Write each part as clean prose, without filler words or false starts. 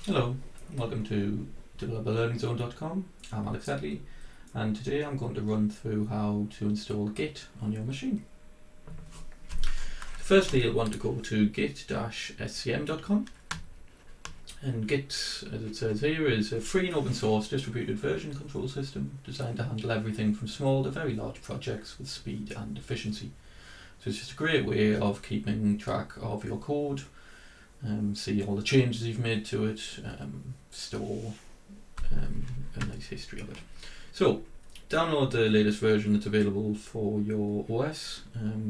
Hello, welcome to developerlearningzone.com. I'm Alex Hadley, and today I'm going to run through how to install Git on your machine. Firstly, you'll want to go to git-scm.com, and Git, as it says here, is a free and open source distributed version control system designed to handle everything from small to very large projects with speed and efficiency. So it's just a great way of keeping track of your code, see all the changes you've made to it, store a nice history of it. So download the latest version that's available for your OS.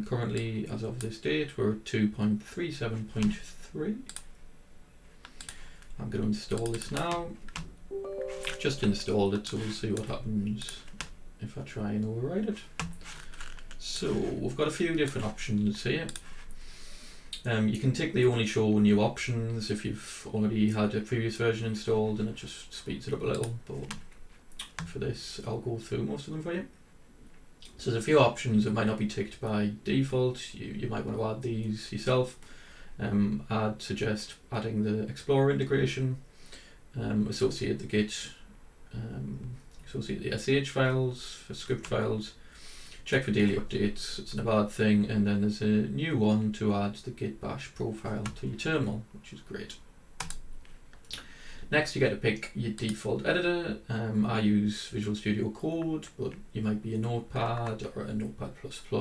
Currently, as of this date, we're at 2.37.3. I'm going to install this now. Just installed it, so we'll see what happens if I try and override it. So we've got a few different options here. You can tick the only show new options if you've already had a previous version installed, and it just speeds it up a little, but for this I'll go through most of them for you. So there's a few options that might not be ticked by default. You might want to add these yourself. I'd suggest adding the Explorer integration, associate the Git, associate the SH files for script files, check for daily updates, it's a bad thing, and then there's a new one to add the Git Bash profile to your terminal, which is great. Next, you get to pick your default editor. I use Visual Studio Code, but you might be a Notepad or a Notepad++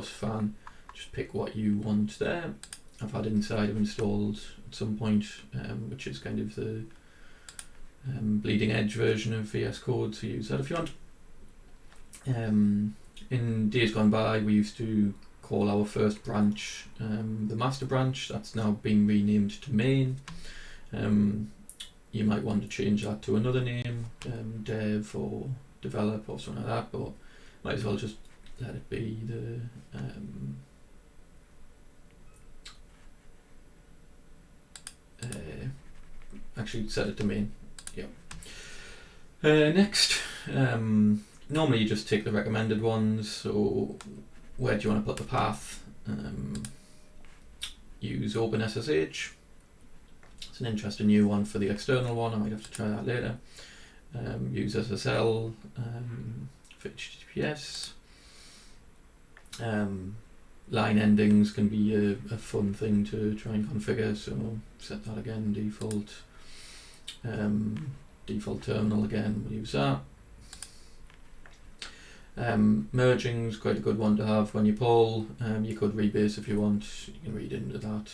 fan. Just pick what you want there. I've had Insider installed at some point, which is kind of the bleeding edge version of VS Code, so use that if you want. In days gone by, we used to call our first branch the master branch. That's now been renamed to main. You might want to change that to another name, dev or develop or something like that, but might as well just let it be the actually set it to main. Yeah. Next, normally you just take the recommended ones. So where do you want to put the path? Use OpenSSH. It's an interesting new one for the external one. I might have to try that later. Use SSL for HTTPS. Line endings can be a fun thing to try and configure, so set that again, default. Default terminal again, we'll use that. Merging is quite a good one to have when you pull. You could rebase if you want, you can read into that.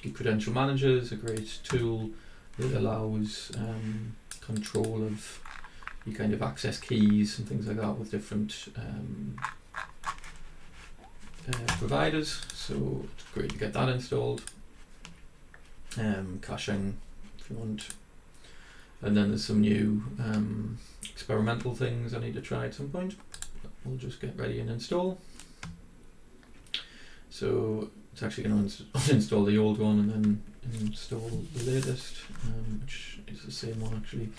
Git Credential Manager is a great tool that allows control of your kind of access keys and things like that with different providers, so it's great to get that installed. Caching if you want. And then there's some new experimental things I need to try at some point. We'll just get ready and install. So it's actually going to uninstall the old one and then install the latest, which is the same one actually.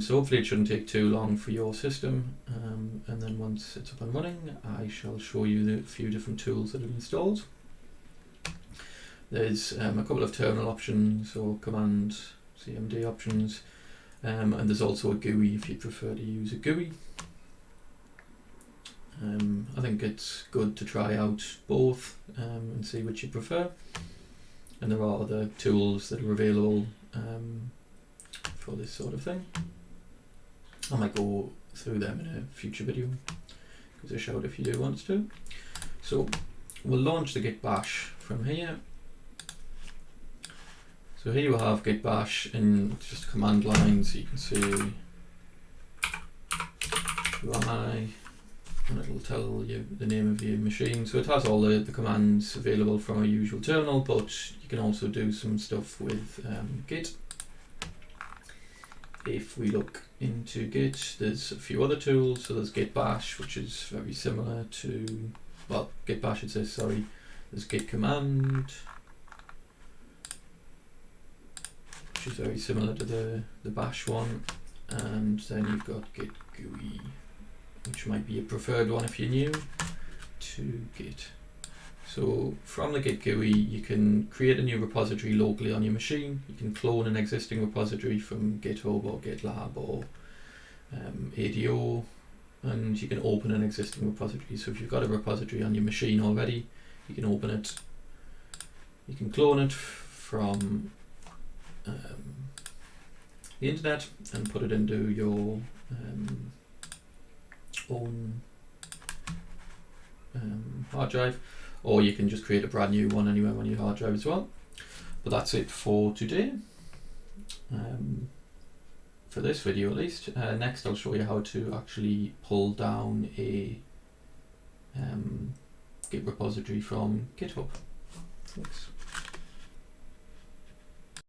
So hopefully it shouldn't take too long for your system, and then once it's up and running, I shall show you the few different tools that are installed. There's a couple of terminal options or command CMD options, and there's also a GUI if you prefer to use a GUI. I think it's good to try out both and see which you prefer, and there are other tools that are available for this sort of thing. I might go through them in a future video, because a shout if you do want to. So we'll launch the Git Bash from here. So here you have Git Bash in just a command line, so you can see who am I, and it'll tell you the name of your machine. So it has all the commands available from a usual terminal, but you can also do some stuff with Git. If we look into Git, there's a few other tools. So there's Git Bash, which is very similar to, well, Git Bash it says, sorry. There's Git Command, which is very similar to the Bash one. And then you've got Git GUI, which might be a preferred one if you're new to Git. So from the Git GUI, you can create a new repository locally on your machine. You can clone an existing repository from GitHub or GitLab or ADO, and you can open an existing repository. So if you've got a repository on your machine already, you can open it. You can clone it from the internet and put it into your own hard drive, or you can just create a brand new one anywhere on your hard drive as well. But that's it for today, for this video at least. Next I'll show you how to actually pull down a Git repository from GitHub. Thanks.